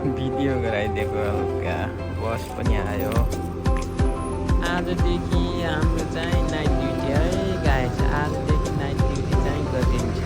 Video गराइदिएको क्या बस पनि आयो। आजदेखि हाम्रो चाहिँ नाइट ड्युटी है गाइस, आजदेखि नाइट ड्युटी चाहिँ गरिन्छ।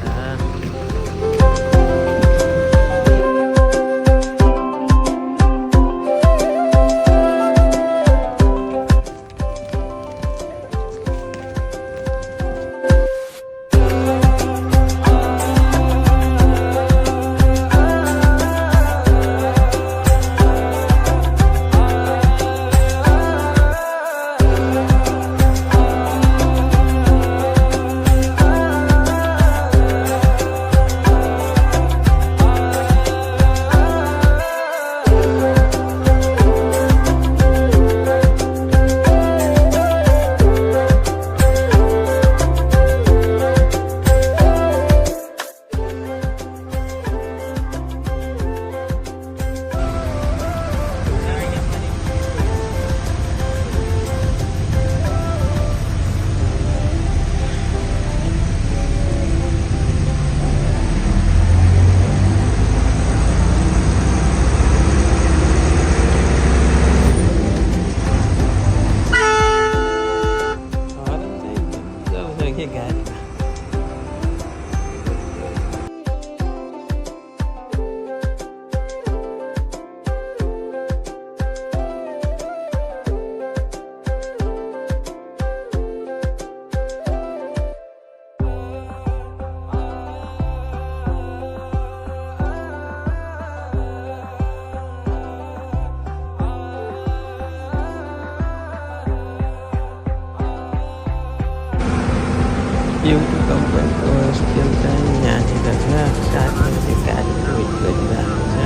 एउटा कम्पनीको स्केल चाहिँ यहाँनिर छ, साथीहरूले गाडी वेट गरिरहेको छ।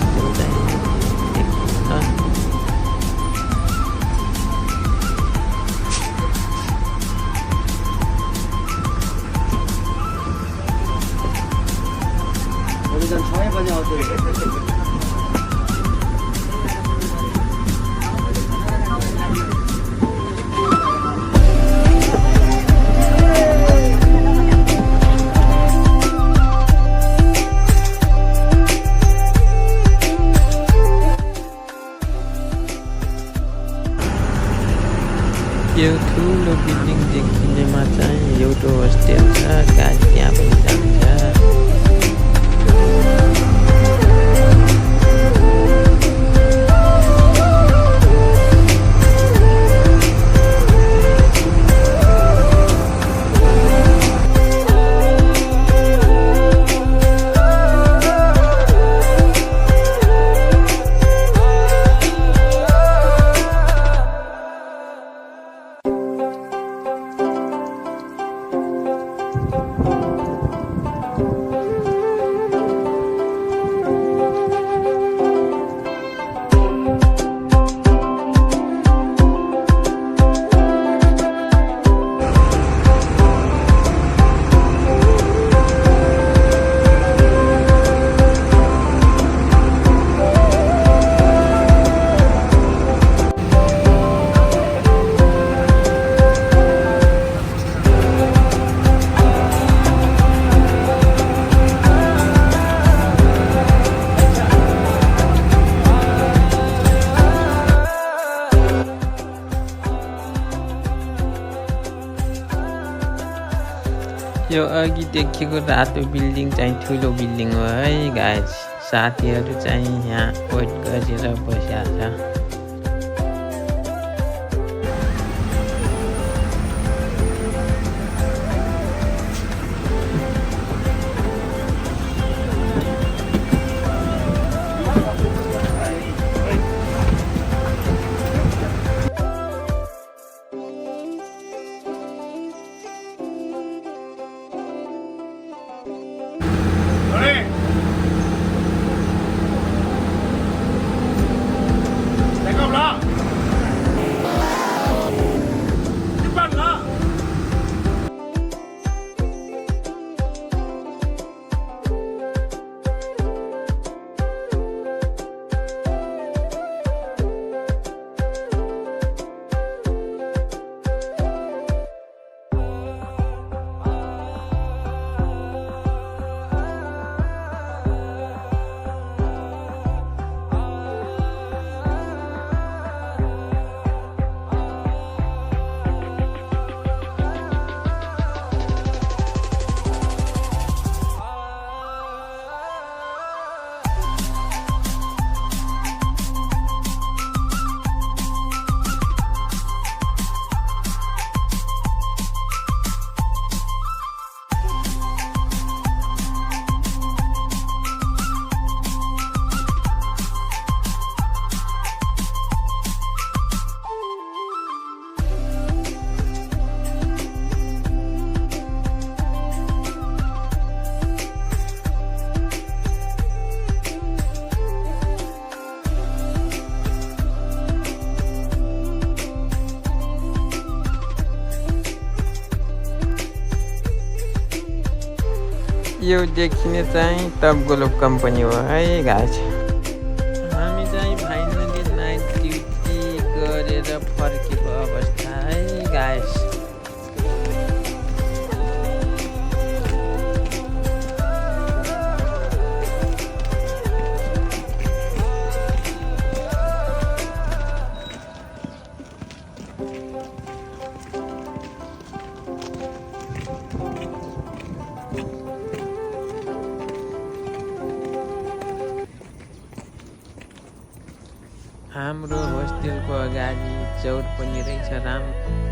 स्केल चाहिँ देखिन्छ। यो ठुलो बिल्डिङ देखिनेमा चाहिँ एउटा होस्टेल छ, गाडी त्यहाँ पनि जान्छ। यो अघि देखेको रातो बिल्डिङ चाहिँ ठुलो बिल्डिङ हो है गाइस। साथीहरू चाहिँ यहाँ वेट गरेर बसिरहेको छ। यो देखिने चाहिँ टप ग्लोब कम्पनी हो है गाइस। हामी चाहिँ फाइनली नाइट ड्युटी गरेर फर्केको अवस्था है गाइस। हाम्रो होस्टेलको अगाडि चौर पनि रहेछ राम्रो।